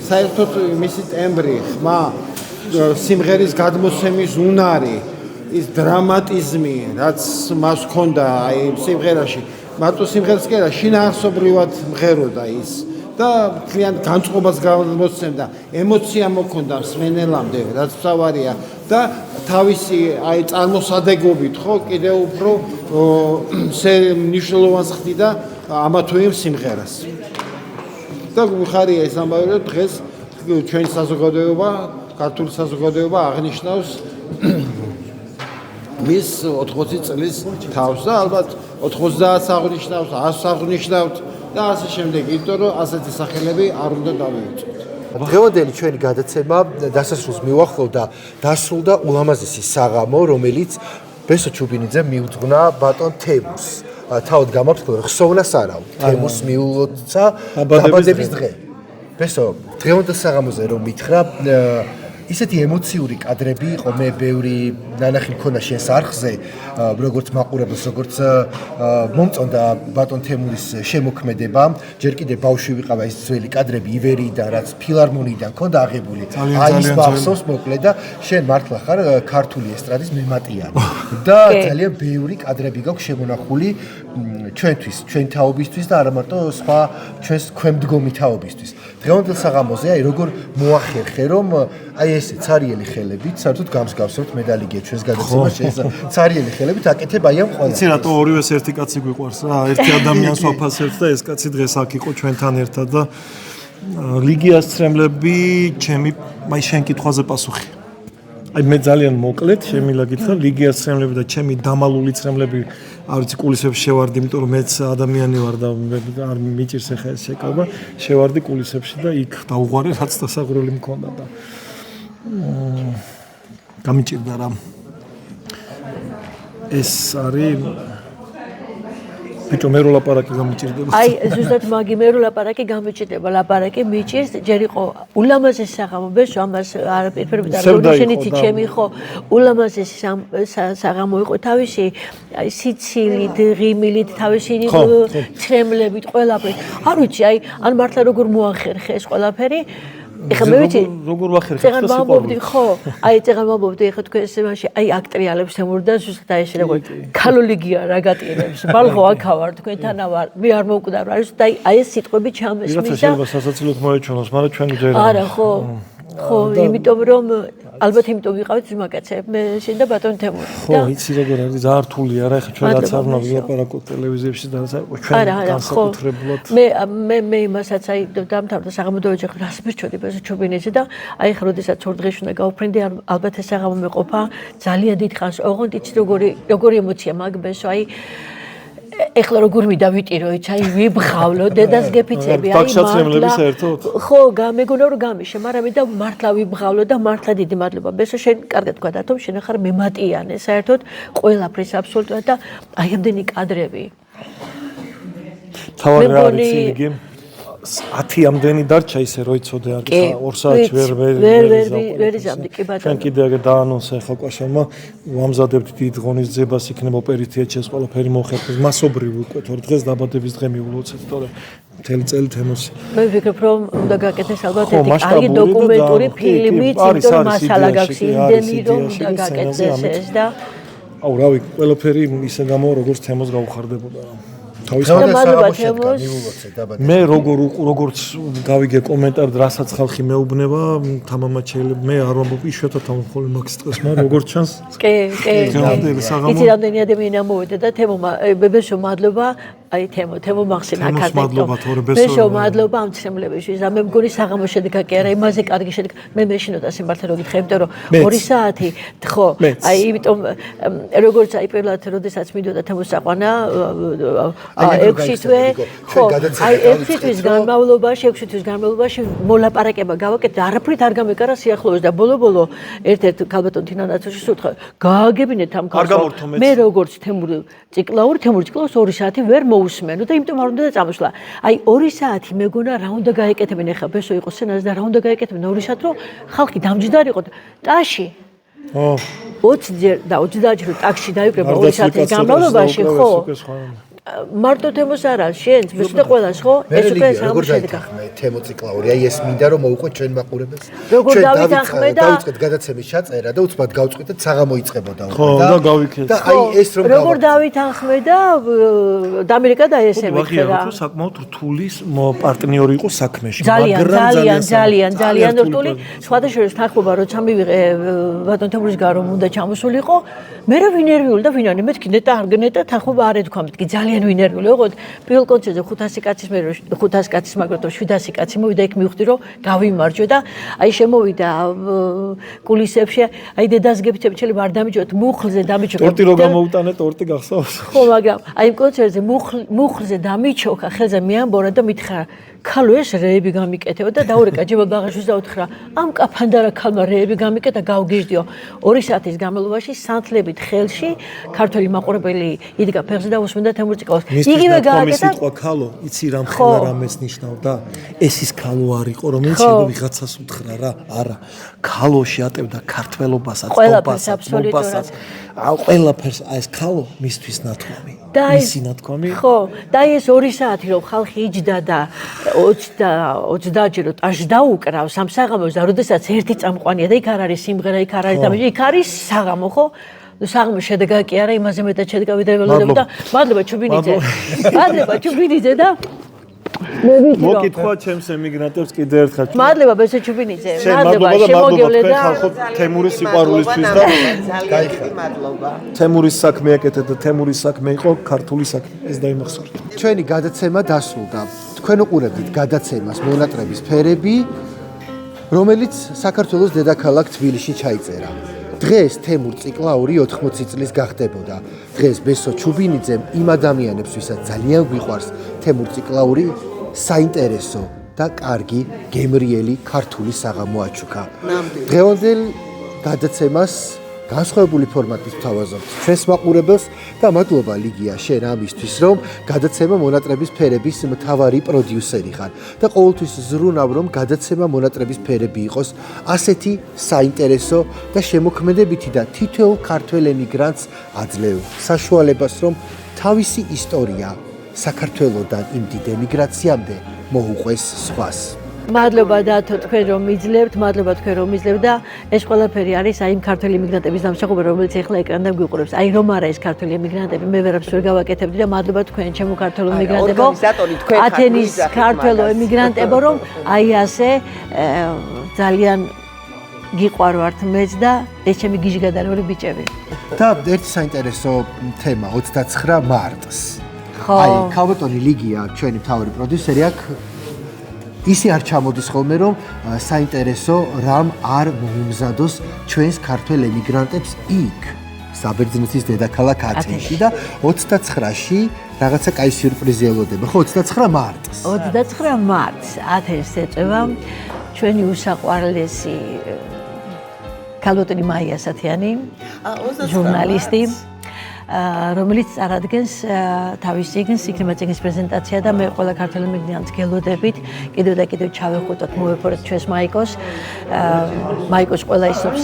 საერთოდ მისი ტემბრი, ხმა, სიმღერის გადმოცემის უნარი, ის დრამატიზმი, რაც მას ჰქონდა აი სიმღერაში, მარტო სიმღერას კი არა, შინაარსობრივად მღეროდა ის. და ძალიან განწყობას გამოსცემდა, ემოცია მოქონდა მსმენელამდე, რაც მთავარია და თავისი აი წარმოსადეგობით ხო კიდევ უფრო მნიშვნელოვანს ხდიდა ამა თუ იმ სიმღერას. და ხარია ეს ამბავი, რომ დღეს ჩვენი საზოგადოება, ქართული საზოგადოება აღნიშნავს მის 80 წლის თავს და ალბათ 90-ს აღნიშნავს, 100-ს აღნიშნავთ და ასე შემდეგ, იმიტომ რომ ასეთი სახელები არ უნდა დავივიწყოთ. დღევანდელი ჩვენი გადაცემა დასასრულს მიუახლოვდა, დასრულდა ულამაზესი საღამო, რომელიც ბესო ჩუბინიძემ მიუძღვნა ბატონ თემურს. თავად გამართლა ხსოვნას არავ, თემურს მიულოცა დაბადების დღე. ბესო, დღევანდელ საღამოზე რომ მითხრა, ისეთი ემოციური კადრები იყო, მე ბევრი ნანახი მქონდა შენს არხზე, როგორც მაყურებელს, როგორც მომწონდა ბატონ თემურის შემოქმედება, ჯერ კიდევ ბავშვი ვიყავა ის ძველი კადრები ივერიდან, რაც ფილარმონიიდან მქონდა აღებული. აი ის მახსოვს მოკლედ და შენ მართლა ხარ ქართული ესტრადის მემატიანი. და ძალიან ბევრი კადრები გაქვს შემონახული ჩვენთვის, ჩვენ თაობისთვის და არა მარტო სხვა ჩვენს ქვემდგომი თაობისთვის. დღევანდელ საღამოზე აი როგორ მოახერხე, რომ აი ესე цаრიელი ხელებით, საერთოდ გამსგავსებთ მედალიგია ჩვენს გადაცემაში, ეს цаრიელი ხელებით აკეთებ აი ამ ყველას. იცი რატო ორივეს ერთი კაცი გვიყვარს რა, ერთი ადამიანს ვაფასებთ და ეს კაცი დღეს აქ იყო ჩვენთან ერთად და ლიგიას ცრემლები ჩემი აი შენ კითხვაზე პასუხი. აი მე ძალიან მოკლედ შემილა გითხრა ლიგიას ცრემლები და ჩემი დამალული ცრემლები არ ვიცი კულისებში შევარდი, იმიტომ რომ მეც ადამიანი ვარ და არ მიჭირს ახლა ეს შეკავება, შევარდი კულისებში და იქ დაუღვარე რაც დასაყრელი მქონდა და გამიჭირდა რა. ეს არის ბიჭო მე რო ლაპარაკი გამიჭირდება. აი ზუსტად მაგი მე რო ლაპარაკი გამიჭირდება, ლაპარაკი მიჭირს, ჯერ იყო ულამაზესი საღამო, ბეშო ამას არ პირფერები და როდეშენიცი ჩემი ხო ულამაზესი საღამო იყო თავისი აი სიცილით, ღიმილით, თავისი ცრემლებით, ყველაფერი. არ ვიცი, აი ან მართლა როგორ მოახერხე ეს ყველაფერი. ეხლა მე ვიცი როგორ ვახერხებ წეგან ვამბობდი ხო აი წეგან ვამბობდი ეხლა თქვენ ესემაში აი აკტრიალებს თემური და ზუსტად აი ეს როგორ ქალოლიგია რა გატირებს ბალღო აქა ვარ თქვენთანა ვარ მე არ მოვკვდარ არის და აი ეს სიტყვები ჩამესმის და შეიძლება სასაცილოდ მოეჩვენოს მაგრამ ჩვენ ჯერ არა ხო ხო იმიტომ რომ ალბათ იმიტომ ვიყავით ძმაკაცები მე შენ და ბატონ თემური ხო იცი როგორ არის ზართულია რა ეხლა ჩვენ რაც არ უნდა ვილაპარაკოთ ტელევიზიებში და ჩვენ განსაკუთრებულად მე იმასაც აი დამთავრდა საღამო და ოჯახი რას მერჩვედი ბესო ჩუბინიძე და აი ხა როდესაც 2 დღეში უნდა გავფრინდი ალბათ ეს საღამო მეყოფა ძალიან დიდ ხანს ოღონდ იცი როგორი ემოცია მაგ ბესო აი ეხლა როგორ მიდავიტირო იცი აი ვიბღავლო დედას გეფიცები აი მართლა საერთოდ ხო გამეგონა რომ გამიშე მაგრამ მე და მართლა ვიბღავლო და მართლა დიდი მადლობა ბესო შენ კარგად თქვა დათომ შენ ახარ მემატიანე საერთოდ ყველაფრის აბსოლუტურად და აი ამდენი კადრები თავარი რა არის იგი 10-ამდენი დარჩა ისე რო იცოდე არ კი 2 საათი ვერ იზამდი კი ბატონო ჩვენ კიდე დაანონსა ახლა კვაშალმა ვამზადებთ დიდ ღონისძიებას იქნება ოპერიტიაჩეს ყველაფერი მოხერხდეს მასობრივ უკვე თორე დღეს დაბადების დღე მიულოცეთ თორე მთელი წელი თემოსი მე ვფიქრობ რომ უნდა გაკეთდეს ალბათ ერთი კარგი დოკუმენტური ფილმი იმიტომ მასალა გაქვს იმდენი რომ უნდა გაკეთდეს ეს და აუ რავი ყველაფერი ისე გამო როგორც თემოს გავხარდებოდა მე როგორც გავიგე კომენტარ რასაც ხალხი მეუბნება თამამად შეიძლება მე არ ვამბობ იშვიათად ამ ხოლმე მაგის დღეს მაგრამ როგორც ჩანს კი იცი რამდენი ადამიანი მოვიდა და თემომა ბებესო მადლობა აი თემო მახსენა აკადემიკო ბებესო მადლობა ამ ცემლებისთვის და მე მგონი საღამო შედეგა კი არა იმაზე კარგი შედეგა მე მეშინოდა სიმართლე რო გითხრა იმიტომ რომ 2 საათი ხო აი იმიტომ როგორც აი პირველად როდესაც მიდოდა თემოს საყვანა 6 თვე ხო აი 6 თვის განმავლობაში მოლაპარაკება გავაკეთე არაფრით არ გამეკარა სიახლოვეს და ბოლო ერთ-ერთ ქალბატონ თინანაცოშის უთხრა გააგებინეთ ამ ქალს მე როგორც თემურ ციკლაურს 2 საათი ვერ მოусმენო და იმიტომ არ უნდა წამოსვლა აი 2 საათი მეგონა რა უნდა გაეკეთებინ ახლა ბესო იყო სცენაზე და რა უნდა გაეკეთებინ 2 საათი რომ ხალხი დამჯდარი იყო ტაში 20 ჯერ და 30 ჯერ ტაქსში დაიკრება 2 საათის განმავლობაში ხო მარტო თემოს არა შენც მესუდა ყველას ხო ეს უკვე სამშედეგა თემო ციკლაური აი ეს მინდა რომ მოუყვეთ ჩვენ მაყურებელს როგორ დავით დავიწყეთ გადაცემის ჩაწერა და უცბად გავწყვიტეთ საღამო იწყებოდა უკვე და გავიქეთ და აი ეს რომ როგორ დავით ახმედა და ამერიკა და ეს ემეხრა საკმაოდ რთული პარტნიორი იყო საქმეში ძალიან რთული სხვადასხვა თანხმობა როცა მივიღე ბატონ თემურის გარო უნდა ჩამოსულიყო მე რა ვინერვიული და ვინანი მეთქი ნეტა არ გნეტა თანხმობა არ ეთქვა მეთქი ძალიან ვინერვიული ოღონდ პირველ კონცერტზე 500 კაცის მე 500 კაცის მაგრამ 700 კაცი მოვიდა იქ მივხვდი რომ გავიმარჯვე და აი შემოვიდა კულისებში აი დედას გეფიცები შეიძლება არ დამიჯოთ მუხლზე დამიჯოთ ტორტი რო გამოუტანე ტორტი გახსოვს ხო მაგრამ აი კონცერტზე მუხლზე დამიჩოქა ხელზე მეამბორა და მითხრა ქალო ეს რეები გამიკეთებო და დაურეკა ჯებალ ბაღაშვილს და უთხრა ამ კაფანდარა ქალმა რეები გამიკეთა გავგიჟდიო 2 საათის განმავლობაში სანთლებით ხელში ქართველი მაყურებელი იდგა ფეხზე და უსმენდა თემურ ციკლაურს იგივე გააკეთა სიტყვა ქალო იცი რამ ხელა რამეს ნიშნავდა ეს ის ქალო არ იყო რომელიც შეიძლება ვიღაცას უთხრა რა არა ქალოში ატევდა ქართველობასაც ტოპასაც ყველაფერს ეს ქალო მისთვის ნათქვამი მისი ნათქვამი ხო და ეს 2 საათი რომ ხალხი იჯდა და 20 ჯერ ტაშ დაუკრავს ამ საღამოს და როდესაც ერთი წამყვანია და იქ არ არის სიმღერა იქ არ არის და იქ არის საღამო ხო საღამო შედეგა კი არა იმაზე მეტად შედეგა ვიდრე ველოდება და მადლობა ჩუბინიძე და მე ვიცი რომ მოკითხვა ჩემს ემიგრანტებს კიდე ერთხელ მადლობა ბესო ჩუბინიძე მადლობა შემოგევლე და თემურის სიყვარულისთვის და ძალიან მადლობა თემურის საქმე აკეთეთ და თემურის საქმე იყო ქართული საქმე ეს დაიმახსოვრეთ ჩვენი გადაცემა დასრულდა თქვენ უყურებთ გადაცემას მონატრების ფერები რომელიც საქართველოს დედაქალაქ თბილისში ჩაიწერა დღეს თემურ ციკლაური 80 წლის გახდებოდა. დღეს ბესო ჩუბინიძემ იმ ადამიანებს, ვისაც ძალიან გვიყვარს თემურ ციკლაური, საინტერესო და კარგი გემრიელი ქართული საღამო აჩუქა. დღევანდელ გადაცემას განსხვავებული ფორმატით ვთავაზობთ ჩვენს მაყურებელს და მადლობა ლიგია შენ ამისთვის, რომ გადაცემა მონატრების ფერების მთავარი პროდიუსერი ხარ და ყოველთვის ზრუნავ, რომ გადაცემა მონატრების ფერები იყოს ასეთი საინტერესო და შემოქმედებითი და თითოეულ ქართველ ემიგრანტს აძლევ საშუალებას, რომ თავისი ისტორია საქართველოდან იმ დიდ ემიგრაციამდე მოუყვეს სხვას. მადლობა დათო თქვენ რომ მიძლებთ, მადლობა თქვენ რომ მიძლებთ და ეს ყველაფერი არის აი იმ ქართველი ემიგრანტების დამსახურება, რომელიც ახლა ეკრანიდან გვიყურებს. აი რომ არა ეს ქართველი ემიგრანტები, მე ვერაფერს ვერ გავაკეთებდი და მადლობა თქვენ ჩემო ქართველო ემიგრანტებო. ათენის ქართველო ემიგრანტებო, რომ აი ასე ძალიან გიყვარვართ მეც და ეს ჩემი გიჟგადარული ბიჭები. და ერთი საინტერესო თემა 29 მარტს. აი ქალბატონი ლიგია, ჩვენი მთავარი პროდიუსერი აქ ისე არ ჩამოდის ხოლმე, რომ საინტერესო რამ არ მოუმზადოს ჩვენს ქართველ ემიგრანტებს იქ, საბერძნეთის დედაქალაქ ათენში და 29-ში რაღაცა კაი სიურპრიზი ელოდება. ხო, 29 მარტს. 29 მარტს ათენს ეწევა ჩვენი უსაყვარლესი ქალბატონი მაია სათიანი, ჟურნალისტი. რომელიც წარადგენს თავის წიგნს, იქნება წიგნის პრეზენტაცია და მე ყველა ქართველი მიგდიანს გელოდებით კიდევ და კიდევ ჩავეხუტოთ მოვეფოროთ ჩვენს მაიკოს. მაიკოს ყველა ისობს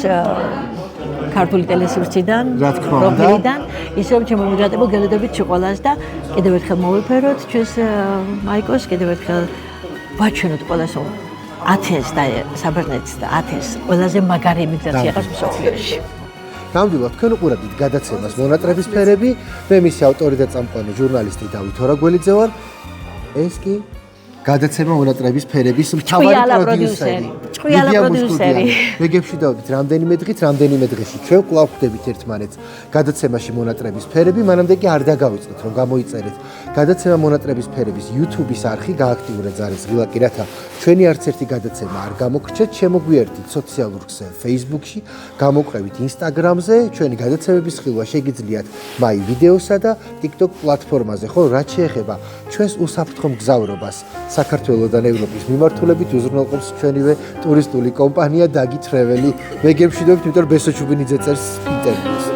ქართული ტელესურსიდან, პროფილიდან, ისევ ჩემო მიგრანტებო გელოდებით ყველას და კიდევ ერთხელ მოვეფეროთ ჩვენს მაიკოს, კიდევ ერთხელ ვაჩვენოთ ყველას 1000 და საბერძნეთს და 1000 ყველაზე მაგარი ემიგრაცია ყავს მსოფლიოში. ნამდვილად თქვენ უყურებთ გადაცემას მონატრების ფერები, მე მისი ავტორი და წამყვანი ჟურნალისტი დავით ორაგველიძე ვარ. ეს კი გადაცემა მონატრების ფერების მთავარი პროდიუსერი. ჭკვიალა პროდიუსერი. მეგებში დავდით რამდენიმე დღეში ჩვენ კვლავ ხვდებით ერთმანეთს გადაცემაში მონატრების ფერები, მანამდე კი არ დაგავიწყდით რომ გამოიწერეთ გადაცემა მონატრების ფერების YouTube-ის არხი გააქტიურეთ ზარის ღილაკი, რათა ჩვენი არც ერთი გადაცემა არ გამოგრჩეთ, შემოგვიერთდით სოციალურ ქსელ Facebook-ში, გამოვყევით Instagram-ზე, ჩვენი გადაცემების ხილვა შეგიძლიათ My Video-სა და TikTok პლატფორმაზე, ხო, რაც შეეხება ჩვენს უსაფრთხო მგზავრობას საქართველოსთან ევროპის მიმართულებით უზრუნველყოფს ჩვენივე ტურისტული კომპანია Dagi Travel-ი. მე გემშვიდობთ, იმიტომ რომ ბესო ჩუბინიძე წერს ინტერვიუს.